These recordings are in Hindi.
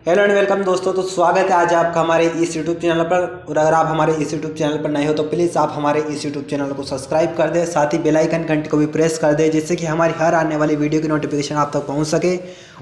हेलो एंड वेलकम दोस्तों। तो स्वागत है आज आपका हमारे इस यूट्यूब चैनल पर। और अगर आप हमारे इस यूट्यूब चैनल पर नए हो तो प्लीज़ आप हमारे इस यूट्यूब चैनल को सब्सक्राइब कर दें, साथ ही बेल आइकन घंटी को भी प्रेस कर दें, जिससे कि हमारी हर आने वाली वीडियो की नोटिफिकेशन आप तक पहुंच सके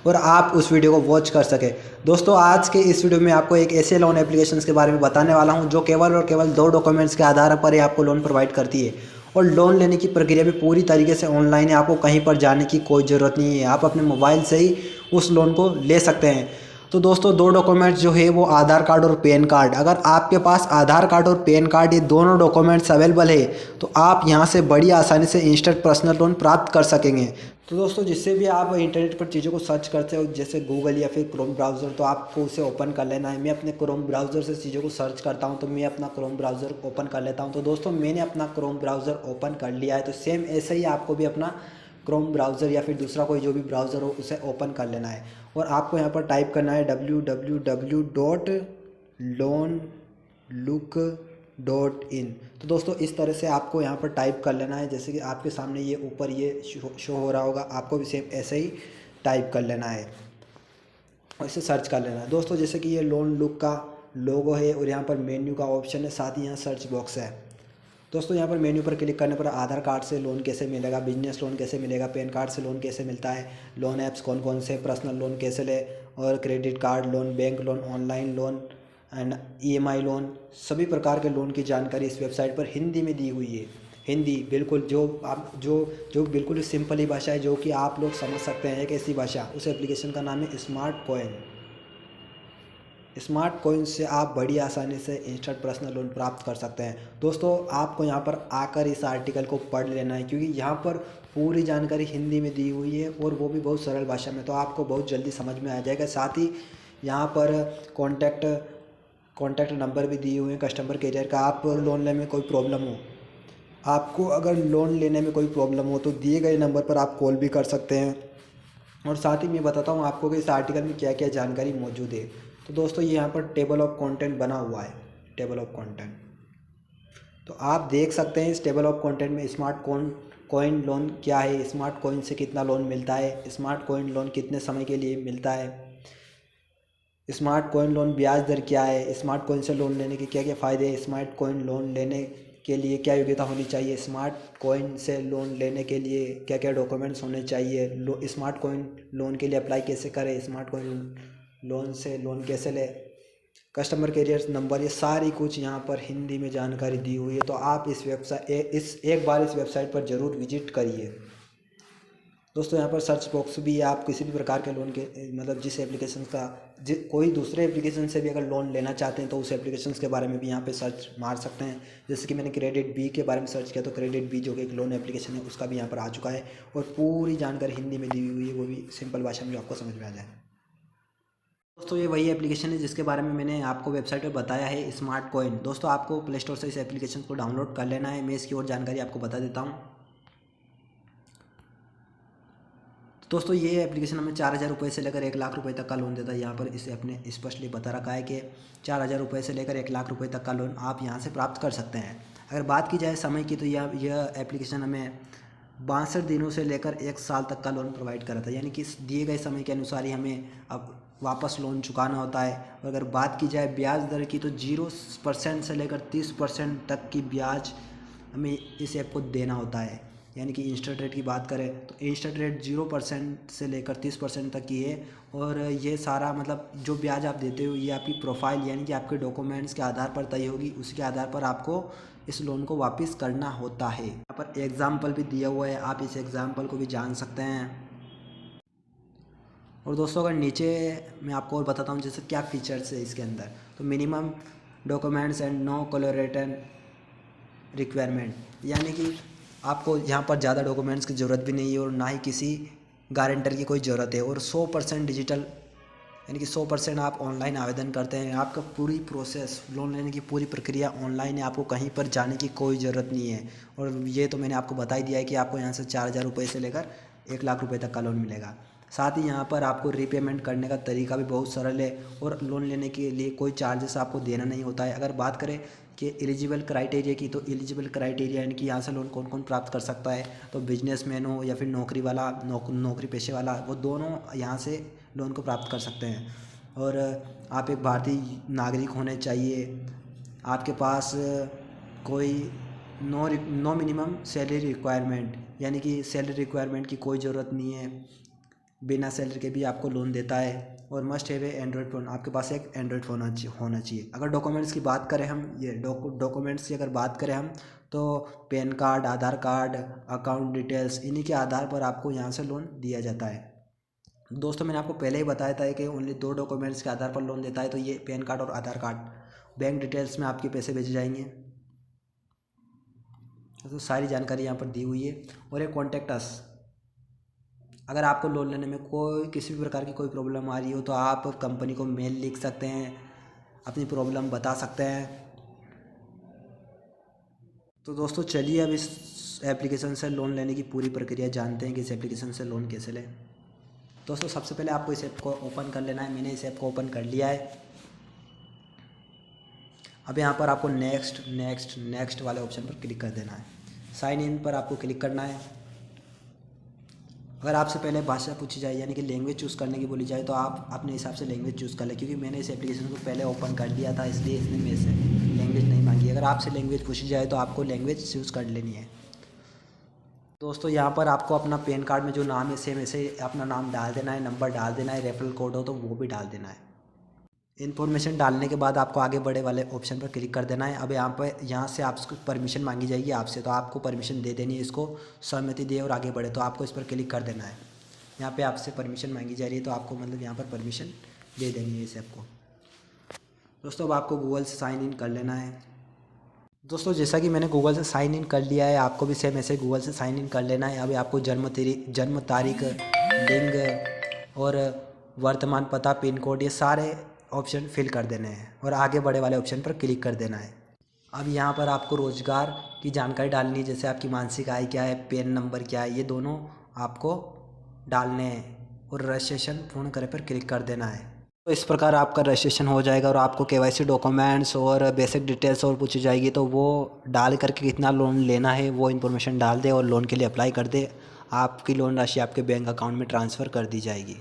और आप उस वीडियो को वॉच कर सके। दोस्तों आज के इस वीडियो में आपको एक ऐसे लोन एप्लीकेशन के बारे में बताने वाला हूँ जो केवल और केवल 2 डॉक्यूमेंट्स के आधार पर ही आपको लोन प्रोवाइड करती है। और लोन लेने की प्रक्रिया भी पूरी तरीके से ऑनलाइन है, आपको कहीं पर जाने की कोई ज़रूरत नहीं है, आप अपने मोबाइल से ही उस लोन को ले सकते हैं। तो दोस्तों 2 डॉक्यूमेंट्स जो है वो आधार कार्ड और पैन कार्ड। अगर आपके पास आधार कार्ड और पैन कार्ड ये दोनों डॉक्यूमेंट्स अवेलेबल है तो आप यहाँ से बड़ी आसानी से इंस्टेंट पर्सनल लोन प्राप्त कर सकेंगे। तो दोस्तों जिससे भी आप इंटरनेट पर चीज़ों को सर्च करते हो, जैसे गूगल या फिर क्रोम ब्राउज़र, तो आपको उसे ओपन कर लेना है। मैं अपने क्रोम ब्राउज़र से चीज़ों को सर्च करता हूँ, तो मैं अपना क्रोम ब्राउज़र ओपन कर लेता हूँ। तो दोस्तों मैंने अपना क्रोम ब्राउज़र ओपन कर लिया है, तो सेम ऐसे ही आपको भी अपना क्रोम ब्राउज़र या फिर दूसरा कोई जो भी ब्राउज़र हो उसे ओपन कर लेना है। और आपको यहाँ पर टाइप करना है www.loanlook.in। तो दोस्तों इस तरह से आपको यहाँ पर टाइप कर लेना है, जैसे कि आपके सामने ये ऊपर ये शो हो रहा होगा, आपको भी सेम ऐसे ही टाइप कर लेना है और इसे सर्च कर लेना है। दोस्तों जैसे कि ये लोन लुक का लोगो है और यहाँ पर मेन्यू का ऑप्शन है, साथ ही यहाँ सर्च बॉक्स है। दोस्तों यहाँ पर मेन्यू पर क्लिक करने पर आधार कार्ड से लोन कैसे मिलेगा, बिजनेस लोन कैसे मिलेगा, पैन कार्ड से लोन कैसे मिलता है, लोन ऐप्स कौन कौन से, पर्सनल लोन कैसे ले, और credit card loan, bank loan, online loan and EMI loan, सभी प्रकार के लोन की जानकारी इस वेबसाइट पर हिंदी में दी हुई है। हिंदी बिल्कुल जो आप जो बिल्कुल सिंपल ही भाषा है, जो कि आप लोग समझ सकते हैं। एक ऐसी भाषा, उस एप्लीकेशन का नाम है स्मार्ट कॉइन। स्मार्ट कॉइन से आप बड़ी आसानी से इंस्टेंट पर्सनल लोन प्राप्त कर सकते हैं। दोस्तों आपको यहाँ पर आकर इस आर्टिकल को पढ़ लेना है, क्योंकि यहाँ पर पूरी जानकारी हिंदी में दी हुई है और वो भी बहुत सरल भाषा में, तो आपको बहुत जल्दी समझ में आ जाएगा। साथ ही यहाँ पर कॉन्टैक्ट नंबर भी दिए हुए हैं कस्टमर केयर का। आप लोन लेने में कोई प्रॉब्लम हो, आपको अगर लोन लेने में कोई प्रॉब्लम हो तो दिए गए नंबर पर आप कॉल भी कर सकते हैं। और साथ ही मैं बताता हूँ आपको कि इस आर्टिकल में क्या क्या जानकारी मौजूद है। तो दोस्तों ये यहाँ पर टेबल ऑफ कंटेंट बना हुआ है, टेबल ऑफ कंटेंट। तो आप देख सकते हैं इस टेबल ऑफ कंटेंट में स्मार्ट कॉइन लोन क्या है, स्मार्ट कॉइन से कितना लोन मिलता है, स्मार्ट कॉइन लोन कितने समय के लिए मिलता है, स्मार्ट कॉइन लोन ब्याज दर क्या है, स्मार्ट कॉइन से लोन लेने के क्या क्या फ़ायदे हैं, स्मार्ट कॉइन लोन लेने के लिए क्या योग्यता होनी चाहिए, स्मार्ट कॉइन से लोन लेने के लिए क्या क्या डॉक्यूमेंट्स होने चाहिए, स्मार्ट कॉइन लोन के लिए अप्लाई कैसे करें, स्मार्ट कॉइन लोन से लोन कैसे ले, कस्टमर केयर नंबर, ये सारी कुछ यहाँ पर हिंदी में जानकारी दी हुई है। तो आप इस एक बार इस वेबसाइट पर ज़रूर विजिट करिए। दोस्तों यहाँ पर सर्च बॉक्स भी, आप किसी भी प्रकार के लोन के मतलब जिस एप्लीकेशन का कोई दूसरे एप्लीकेशन से भी अगर लोन लेना चाहते हैं तो उस एप्लीकेशन के बारे में भी यहाँ पे सर्च मार सकते हैं। जैसे कि मैंने क्रेडिट बी के बारे में सर्च किया, तो क्रेडिट बी जो कि एक लोन एप्लीकेशन है उसका भी यहाँ पर आ चुका है और पूरी जानकारी हिंदी में दी हुई है, वो भी सिंपल भाषा में जो आपको समझ में आ जाए। दोस्तों ये वही एप्लीकेशन है जिसके बारे में मैंने आपको वेबसाइट पर बताया है, स्मार्ट कॉइन। दोस्तों आपको प्ले स्टोर से इस एप्लीकेशन को डाउनलोड कर लेना है। मैं इसकी और जानकारी आपको बता देता हूँ। दोस्तों ये एप्लीकेशन हमें 4,000 रुपये से लेकर 1,00,000 रुपये तक का लोन देता है। यहाँ पर इसे अपने स्पष्टली बता रखा है कि 4,000 रुपये से लेकर 1,00,000 रुपये तक का लोन आप यहाँ से प्राप्त कर सकते हैं। अगर बात की जाए समय की, तो यह एप्लीकेशन हमें 62 दिनों से लेकर 1 साल तक का लोन प्रोवाइड कराता है, यानी कि दिए गए समय के अनुसार ही हमें अब वापस लोन चुकाना होता है। और अगर बात की जाए ब्याज दर की, तो 0% से लेकर 30% तक की ब्याज हमें इस ऐप को देना होता है। यानी कि इंस्टेंट रेट की बात करें तो इंस्टेंट रेट 0% से लेकर 30% तक की है। और ये सारा मतलब जो ब्याज आप देते हो ये आपकी प्रोफाइल यानी कि आपके डॉक्यूमेंट्स के आधार पर तय होगी, उसके आधार पर आपको इस लोन को वापस करना होता है। यहाँ पर एग्जाम्पल भी दिया हुआ है, आप इस एग्जाम्पल को भी जान सकते हैं। और दोस्तों अगर नीचे मैं आपको और बताता हूँ जैसे क्या फीचर्स है इसके अंदर, तो minimum documents and no collateral requirement, यानी कि आपको यहाँ पर ज़्यादा डॉक्यूमेंट्स की ज़रूरत भी नहीं है और ना ही किसी गारंटर की कोई ज़रूरत है। और 100% डिजिटल, यानी कि 100% आप ऑनलाइन आवेदन करते हैं। आपका पूरी प्रोसेस, लोन लेने की पूरी प्रक्रिया ऑनलाइन है, आपको कहीं पर जाने की कोई ज़रूरत नहीं है। और ये तो मैंने आपको बता ही दिया है कि आपको यहाँ से 4,000 रुपये से लेकर 1,00,000 रुपये तक का लोन मिलेगा। साथ ही यहाँ पर आपको रीपेमेंट करने का तरीका भी बहुत सरल है और लोन लेने के लिए कोई चार्जेस आपको देना नहीं होता है। अगर बात करें कि एलिजिबल क्राइटेरिया की, तो एलिजिबल क्राइटेरिया यानी कि यहाँ से लोन कौन कौन प्राप्त कर सकता है, तो बिजनेसमैन हो या फिर नौकरी वाला, नौकरी पेशे वाला, वो दोनों यहाँ से लोन को प्राप्त कर सकते हैं। और आप एक भारतीय नागरिक होने चाहिए। आपके पास कोई नो मिनिमम सैलरी रिक्वायरमेंट, यानी कि सैलरी रिक्वायरमेंट की कोई ज़रूरत नहीं है, बिना सैलरी के भी आपको लोन देता है। और must have a Android phone, आपके पास एक एंड्रॉयड फ़ोन होना चाहिए। अगर डॉक्यूमेंट्स की बात करें हम, ये डॉक्यूमेंट्स की अगर बात करें हम, तो पैन कार्ड, आधार कार्ड, अकाउंट डिटेल्स, इन्हीं के आधार पर आपको यहाँ से लोन दिया जाता है। दोस्तों मैंने आपको पहले ही बताया था कि ओनली 2 डॉक्यूमेंट्स के आधार पर लोन देता है, तो ये पैन कार्ड और आधार कार्ड। बैंक डिटेल्स में आपके पैसे भेजे जाएंगे, तो सारी जानकारी यहाँ पर दी हुई है। और एक कॉन्टैक्ट अस, अगर आपको लोन लेने में कोई किसी भी प्रकार की कोई प्रॉब्लम आ रही हो तो आप कंपनी को मेल लिख सकते हैं, अपनी प्रॉब्लम बता सकते हैं। तो दोस्तों चलिए अब इस एप्लीकेशन से लोन लेने की पूरी प्रक्रिया जानते हैं कि इस एप्लीकेशन से लोन कैसे लें। दोस्तों सबसे पहले आपको इस ऐप को ओपन कर लेना है। मैंने इस ऐप को ओपन कर लिया है। अब यहाँ पर आपको नेक्स्ट नेक्स्ट नेक्स्ट वाले ऑप्शन पर क्लिक कर देना है। साइन इन पर आपको क्लिक करना है। अगर आपसे पहले भाषा पूछी जाए, यानी कि लैंग्वेज चूज़ करने की बोली जाए, तो आप अपने हिसाब से लैंग्वेज चूज़ कर लें, क्योंकि मैंने इस एप्लीकेशन को पहले ओपन कर लिया था, इसलिए इसने मेरे से लैंग्वेज नहीं मांगी। अगर आपसे लैंग्वेज पूछी जाए तो आपको लैंग्वेज चूज़ कर लेनी है। दोस्तों यहाँ पर आपको अपना पैन कार्ड में जो नाम है सेम ऐसे अपना नाम डाल देना है, नंबर डाल देना है, रेफरल कोड हो तो वो भी डाल देना है। इन्फॉर्मेशन डालने के बाद आपको आगे बढ़े वाले ऑप्शन पर क्लिक कर देना है। अब यहाँ से आपको परमिशन मांगी जाएगी आपसे, तो आपको परमिशन दे देनी है, इसको सहमति दे और आगे बढ़े, तो आपको इस पर क्लिक कर देना है। यहाँ पे आपसे परमिशन मांगी जा रही है, तो आपको मतलब यहाँ पर परमिशन दे देनी है इस ऐप को। दोस्तों अब आपको गूगल से साइन इन कर लेना है। दोस्तों जैसा कि मैंने गूगल से साइन इन कर लिया है, आपको भी सेम ऐसे गूगल से साइन इन कर लेना है। अभी आपको जन्म तारीख, लिंग और वर्तमान पता, पिन कोड, ये सारे ऑप्शन फिल कर देने हैं और आगे बढ़े वाले ऑप्शन पर क्लिक कर देना है। अब यहाँ पर आपको रोज़गार की जानकारी डालनी है, जैसे आपकी मासिक आय क्या है, पैन नंबर क्या है, ये दोनों आपको डालने हैं और रजिस्ट्रेशन पूर्ण करे पर क्लिक कर देना है। तो इस प्रकार आपका रजिस्ट्रेशन हो जाएगा और आपको केवाईसी डॉक्यूमेंट्स और बेसिक डिटेल्स और पूछी जाएगी, तो वो डाल करके कितना लोन लेना है वो इन्फॉर्मेशन डाल दे और लोन के लिए अप्लाई कर दे। आपकी लोन राशि आपके बैंक अकाउंट में ट्रांसफ़र कर दी जाएगी।